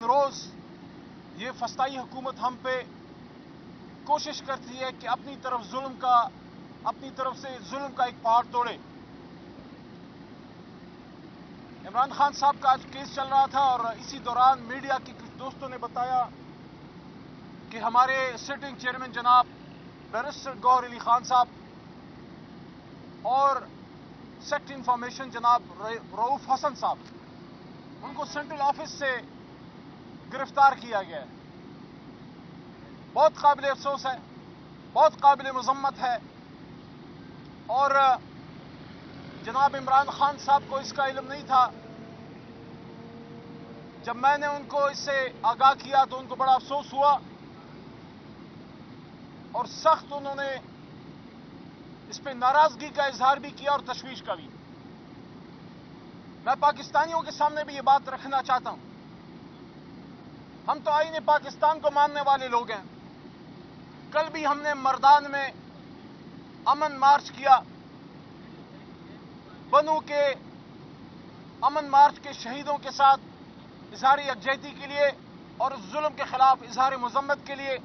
रोज ये फस्ताई हुकूमत हम पे कोशिश करती है कि अपनी तरफ से जुल्म का एक पहाड़ तोड़े। इमरान खान साहब का आज केस चल रहा था और इसी दौरान मीडिया के कुछ दोस्तों ने बताया कि हमारे सिटिंग चेयरमैन जनाब बैरिस्टर गौहर अली खान साहब और सेक्रेटरी इंफॉर्मेशन जनाब रऊफ हसन साहब, उनको सेंट्रल ऑफिस से गिरफ्तार किया गया है। बहुत काबिल अफसोस है, बहुत काबिल मजम्मत है और जनाब इमरान खान साहब को इसका इल्म नहीं था। जब मैंने उनको इससे आगाह किया तो उनको बड़ा अफसोस हुआ और सख्त उन्होंने इस पे नाराजगी का इजहार भी किया और तशवीश का भी। मैं पाकिस्तानियों के सामने भी ये बात रखना चाहता हूं, हम तो आईने पाकिस्तान को मानने वाले लोग हैं। कल भी हमने मर्दान में अमन मार्च किया, बनू के अमन मार्च के शहीदों के साथ इजहार यकजहती के लिए और उस जुल्म के खिलाफ इजहार मजम्मत के लिए।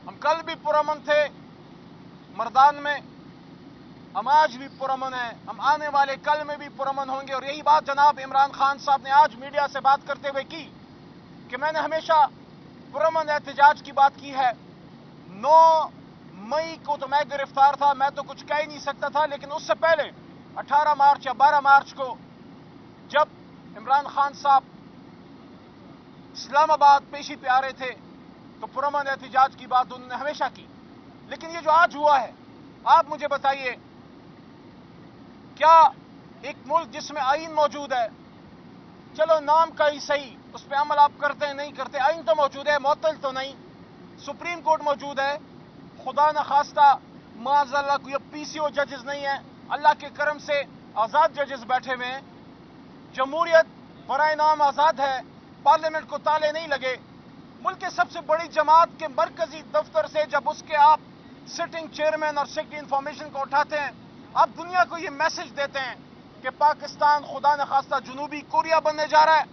हम कल भी पुरअमन थे मर्दान में, हम आज भी पुरअमन हैं, हम आने वाले कल में भी पुरअमन होंगे। और यही बात जनाब इमरान खान साहब ने आज मीडिया से बात करते हुए की कि मैंने हमेशा पुरअमन एहतजाज की बात की है। 9 मई को तो मैं गिरफ्तार था, मैं तो कुछ कह ही नहीं सकता था, लेकिन उससे पहले 18 मार्च या 12 मार्च को जब इमरान खान साहब इस्लामाबाद पेशी पे आ रहे थे तो पुरअमन एहतजाज की बात उन्होंने हमेशा की। लेकिन ये जो आज हुआ है, आप मुझे बताइए, क्या एक मुल्क जिसमें आईन मौजूद है, चलो नाम का ही सही, उस पर अमल आप करते हैं नहीं करते, आईन तो मौजूद है, मुअत्तल तो नहीं, सुप्रीम कोर्ट मौजूद है, खुदा न खास्ता माज़अल्लाह कोई पीसीओ जजेस नहीं है, अल्लाह के करम से आजाद जजेस बैठे हुए हैं, जमहूरियत बराए नाम आजाद है, पार्लियामेंट को ताले नहीं लगे। मुल्क के सबसे बड़ी जमात के मरकजी दफ्तर से जब उसके आप सिटिंग चेयरमैन और सेक्रेटरी इंफॉर्मेशन को उठाते हैं, आप दुनिया को ये मैसेज देते हैं कि पाकिस्तान खुदा न खास्ता जनूबी कोरिया बनने जा रहा है।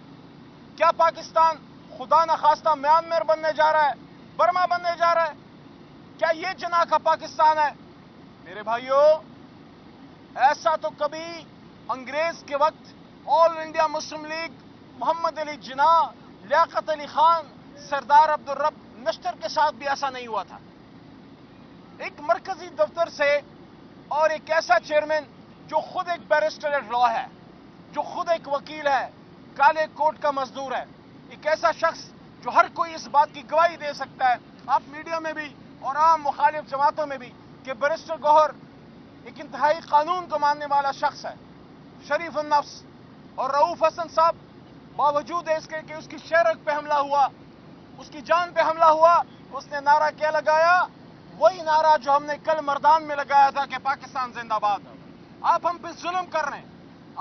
क्या पाकिस्तान खुदा न खास्ता म्यांमार बनने जा रहा है, बर्मा बनने जा रहा है? क्या ये जना का पाकिस्तान है? मेरे भाइयों, ऐसा तो कभी अंग्रेज के वक्त All India Muslim League, Mohammad Ali Jinnah, Liaquat Ali Khan, Sardar Abdul Rab Nishtar के साथ भी ऐसा नहीं हुआ था। एक मरकजी दफ्तर से और एक ऐसा चेयरमैन जो खुद एक बैरिस्टर एट लॉ है, जो खुद एक वकील है, काले कोट का मजदूर है, एक ऐसा शख्स जो हर कोई इस बात की गवाही दे सकता है, आप मीडिया में भी और आम मुखालिफ जमातों में भी, कि बैरिस्टर गौहर एक इंतहाई कानून को मानने वाला शख्स है, शरीफ नफ्स। और रऊफ हसन साहब, बावजूद इसके कि उसकी शहरत पे हमला हुआ, उसकी जान पे हमला हुआ, उसने नारा क्या लगाया? वही नारा जो हमने कल मर्दान में लगाया था कि पाकिस्तान जिंदाबाद। आप हम पे जुल्म कर रहे हैं,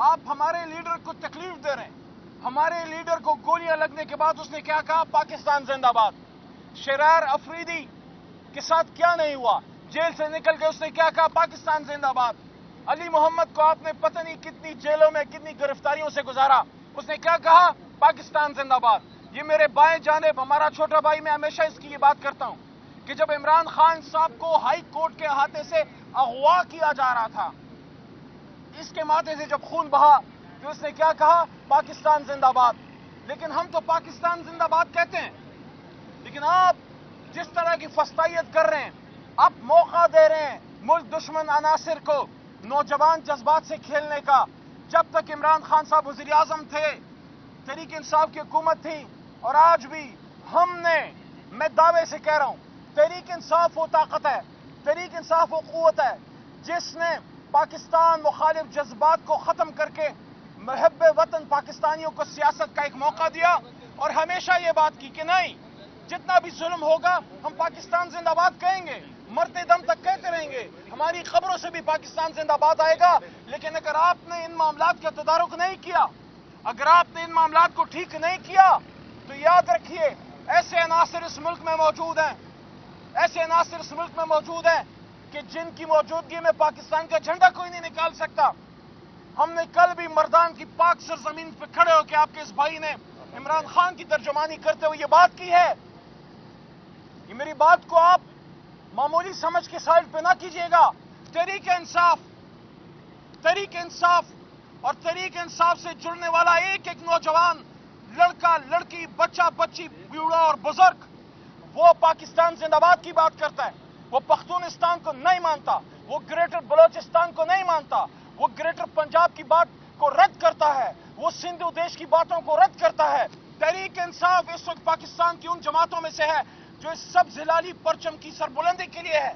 आप हमारे लीडर को तकलीफ दे रहे हैं। हमारे लीडर को गोलियां लगने के बाद उसने क्या कहा? पाकिस्तान जिंदाबाद। शरार अफरीदी के साथ क्या नहीं हुआ? जेल से निकल के उसने क्या कहा? पाकिस्तान जिंदाबाद। अली मोहम्मद को आपने पता नहीं कितनी जेलों में, कितनी गिरफ्तारियों से गुजारा, उसने क्या कहा? पाकिस्तान जिंदाबाद। ये मेरे बाएं जानिब हमारा छोटा भाई, मैं हमेशा इसकी ये बात करता हूं कि जब इमरान खान साहब को हाई कोर्ट के अहाते से अगवा किया जा रहा था, इसके माथे से जब खून बहा, तो उसने क्या कहा? पाकिस्तान जिंदाबाद। लेकिन हम तो पाकिस्तान जिंदाबाद कहते हैं, लेकिन आप जिस तरह की फस्तायत कर रहे हैं, आप मौका दे रहे हैं मुल्क दुश्मन अनासिर को नौजवान जज्बात से खेलने का। जब तक इमरान खान साहब वज़ीर आज़म थे, तहरीक इंसाफ की हुकूमत थी, और आज भी मैं दावे से कह रहा हूं, तहरीक इंसाफ वो ताकत है, तहरीक इंसाफ वो कुव्वत है जिसने पाकिस्तान मुखालिफ जज्बात को खत्म करके महब्बे वतन पाकिस्तानियों को सियासत का एक मौका दिया और हमेशा ये बात की कि नहीं, जितना भी जुल्म होगा हम पाकिस्तान जिंदाबाद कहेंगे, मरते दम तक कहते रहेंगे, हमारी खबरों से भी पाकिस्तान जिंदाबाद आएगा। लेकिन अगर आपने इन मामलात का तदारुक नहीं किया, अगर आपने इन मामलात को ठीक नहीं किया, तो याद रखिए ऐसे अनासिर इस मुल्क में मौजूद हैं, ऐसे अनासिर इस मुल्क में मौजूद हैं कि जिनकी मौजूदगी में पाकिस्तान का झंडा कोई नहीं निकाल सकता। हमने कल भी मर्दान की पाक सरजमीन पर खड़े होकर आपके इस भाई ने इमरान खान की तर्जुमानी करते हुए ये बात की है। ये मेरी बात को आप मामूली समझ के साइड पे ना कीजिएगा। तहरीक इंसाफ और तहरीक इंसाफ से जुड़ने वाला एक एक नौजवान, लड़का लड़की, बच्चा बच्ची, बूढ़ा और बुजुर्ग, वो पाकिस्तान जिंदाबाद की बात करता है। वो पख्तूनिस्तान को नहीं मानता, वो ग्रेटर बलोचिस्तान को नहीं मानता, वो ग्रेटर पंजाब की बात को रद्द करता है, वो सिंधु देश की बातों को रद्द करता है। तहरीक इंसाफ इस वक्त पाकिस्तान की उन जमातों में से है जो इस सब्ज हिलाली परचम की सरबुलंदी के लिए है।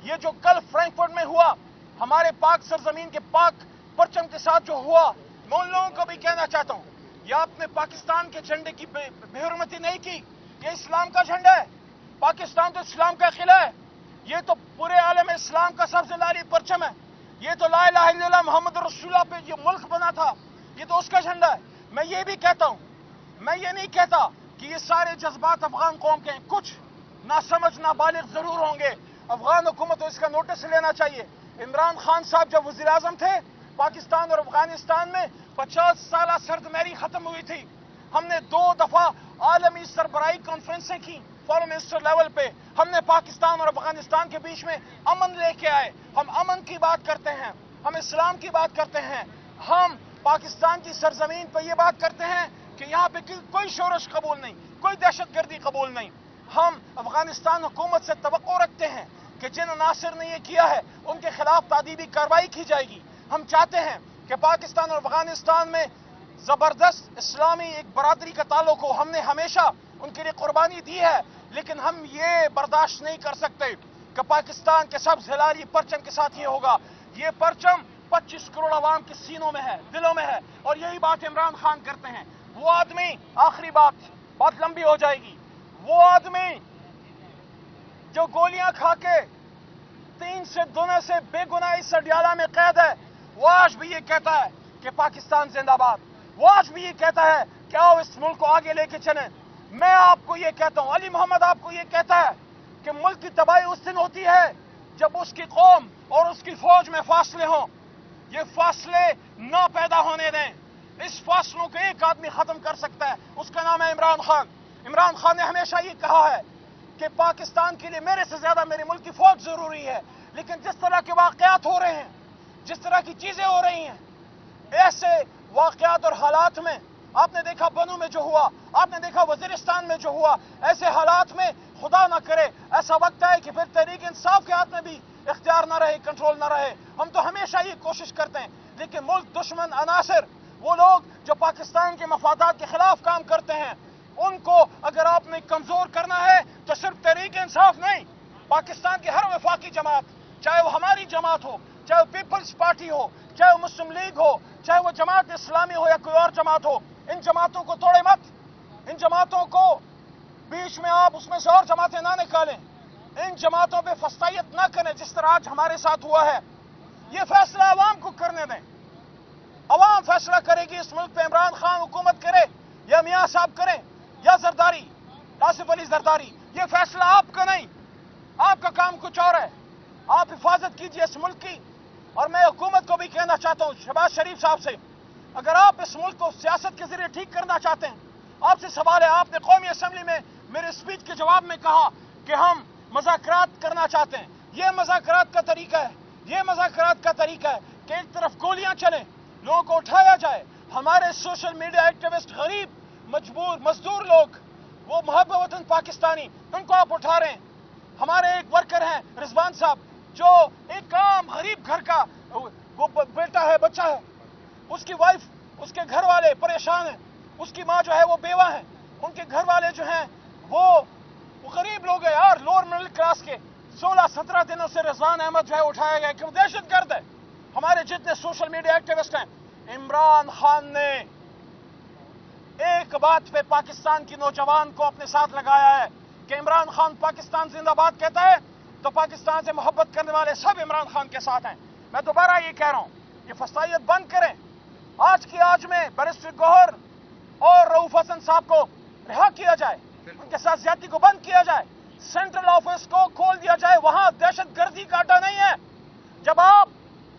ये जो कल फ्रैंकफर्ट में हुआ, हमारे पाक सरजमीन के पाक परचम के साथ जो हुआ, मैं उन लोगों को भी कहना चाहता हूं, ये आपने पाकिस्तान के झंडे की बेहुरमती नहीं की। ये इस्लाम का झंडा है। पाकिस्तान तो इस्लाम का किला है। ये तो पूरे आलम इस्लाम का सब्ज हिलाली परचम है। ये तो ला इलाहा इल्लल्लाह मोहम्मद रसूलुल्लाह पे ये मुल्क बना था, ये तो उसका झंडा है। मैं ये भी कहता हूं, मैं ये नहीं कहता कि ये सारे जज्बात अफगान कौम के हैं। कुछ नासमझ नाबालिग जरूर होंगे। अफगान हुकूमत को इसका नोटिस लेना चाहिए। इमरान खान साहब जब वजीर आजम थे, पाकिस्तान और अफगानिस्तान में 50 साल सर्दमेरी खत्म हुई थी। हमने 2 दफा आलमी सरबराही कॉन्फ्रेंसें की फॉरेन मिनिस्टर लेवल पे। हमने पाकिस्तान और अफगानिस्तान के बीच में अमन लेके आए। हम अमन की बात करते हैं, हम इस्लाम की बात करते हैं, हम पाकिस्तान की सरजमीन पर यह बात करते हैं कि यहाँ पे कोई शोरश कबूल नहीं, कोई दहशतगर्दी कबूल नहीं। हम अफगानिस्तान हुकूमत से तवक्को रखते हैं कि जिन अनासिर ने यह किया है उनके खिलाफ तादीबी कार्रवाई की जाएगी। हम चाहते हैं कि पाकिस्तान और अफगानिस्तान में जबरदस्त इस्लामी एक बरादरी का ताल्लुक हो। हमने हमेशा उनके लिए कुर्बानी दी है, लेकिन हम ये बर्दाश्त नहीं कर सकते कि पाकिस्तान के सब्ज हिलाली परचम के साथ ये होगा। ये परचम 25 करोड़ अवाम के सीनों में है, दिलों में है, और यही बात इमरान खान करते हैं। वो आदमी, आखिरी बात लंबी हो जाएगी, वो आदमी जो गोलियां खा के 3 से दुना से बेगुनाही सडियाला में कैद है, वो आज भी ये कहता है कि पाकिस्तान जिंदाबाद। वो आज भी ये कहता है कि आओ इस मुल्क को आगे लेके चलें। मैं आपको ये कहता हूं, अली मोहम्मद आपको ये कहता है कि मुल्क की तबाही उस दिन होती है जब उसकी कौम और उसकी फौज में फासले हों। ये फासले ना पैदा होने दें। इस फासलों को एक आदमी खत्म कर सकता है, उसका नाम है इमरान खान। इमरान खान ने हमेशा ये कहा है कि पाकिस्तान के लिए मेरे से ज्यादा मेरे मुल्क की फौज जरूरी है। लेकिन जिस तरह के वाकयात हो रहे हैं, जिस तरह की चीजें हो रही हैं, ऐसे वाकयात और हालात में आपने देखा बनू में जो हुआ, आपने देखा वजीरिस्तान में जो हुआ, ऐसे हालात में खुदा ना करे ऐसा वक्त है कि फिर तहरीक इंसाफ के हाथ में भी इख्तियार ना रहे, कंट्रोल ना रहे। हम तो हमेशा ये कोशिश करते हैं, लेकिन मुल्क दुश्मन अनासिर, वो लोग जो पाकिस्तान के मफादात के खिलाफ काम करते हैं, उनको अगर आपने कमजोर करना है तो सिर्फ तहरीक इंसाफ नहीं, पाकिस्तान की हर वफाकी जमात, चाहे वो हमारी जमात हो, चाहे वो पीपल्स पार्टी हो, चाहे वो मुस्लिम लीग हो, चाहे वो जमात इस्लामी हो या कोई और जमात हो, इन जमातों को तोड़े मत। इन जमातों को बीच में आप उसमें से और जमातें ना निकालें। इन जमातों पे फस्तायत ना करें जिस तरह आज हमारे साथ हुआ है। ये फैसला अवाम को करने दें। अवाम फैसला करेगी इस मुल्क पे इमरान खान हुकूमत करे या मियां साहब करें या जरदारी, आसिफ अली जरदारी। ये फैसला आपका नहीं, आपका काम कुछ और है। आप हिफाजत कीजिए इस मुल्क की। और मैं हुकूमत को भी कहना चाहता हूं, शहबाज शरीफ साहब से, अगर आप इस मुल्क को सियासत के जरिए ठीक करना चाहते हैं, आपसे सवाल है। आपने कौमी असेंबली में मेरे स्पीच के जवाब में कहा कि हम मज़ाकरात करना चाहते हैं। यह मज़ाकरात का तरीका है, यह मज़ाकरात का तरीका है कि एक तरफ गोलियां चलें, लोगों को उठाया जाए। हमारे सोशल मीडिया एक्टिविस्ट, गरीब मजबूर मजदूर लोग, वो महब्बत वतन पाकिस्तानी, उनको आप उठा रहे हैं। हमारे एक वर्कर हैं रिजवान साहब, जो एक आम गरीब घर का वो बेटा है, बच्चा है, उसकी वाइफ, उसके घर वाले परेशान हैं, उसकी माँ जो है वो बेवा है, उनके घर वाले जो हैं वो गरीब लोग हैं यार, लोअर मिडिल क्लास के। 16-17 दिनों से रिजवान अहमद जो है उठाया गया, क्यों? दहशतगर्द है। हमारे जितने सोशल मीडिया एक्टिविस्ट हैं, इमरान खान ने एक बात पे पाकिस्तान की नौजवान को अपने साथ लगाया है कि इमरान खान पाकिस्तान जिंदाबाद कहता है तो पाकिस्तान से मोहब्बत करने वाले सब इमरान खान के साथ हैं। मैं दोबारा ये कह रहा हूं, ये फसाइयत बंद करें। आज की आज में बैरिस्टर गौहर और रऊफ हसन साहब को रिहा किया जाए, उनके साथ ज्यादती को बंद किया जाए, सेंट्रल ऑफिस को खोल दिया जाए। वहां दहशतगर्दी का अड्डा नहीं है। जब आप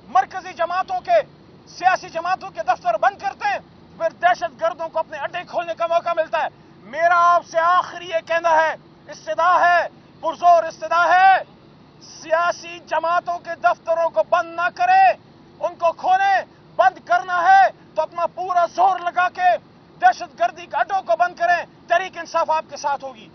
मरकजी जमातों के, सियासी जमातों के दफ्तर बंद करते हैं, پھر دہشت گردوں کو اپنے اڈے کھولنے کا موقع ملتا ہے. میرا آپ سے آخری یہ کہنا ہے، استدعا ہے، پرزور استدعا ہے، سیاسی جماعتوں کے دفتروں کو بند نہ کرے، ان کو کھولیں. بند کرنا ہے تو اپنا پورا زور لگا کے دہشت گردی کے اڈوں کو بند کریں. تحریک انصاف آپ کے ساتھ ہوگی.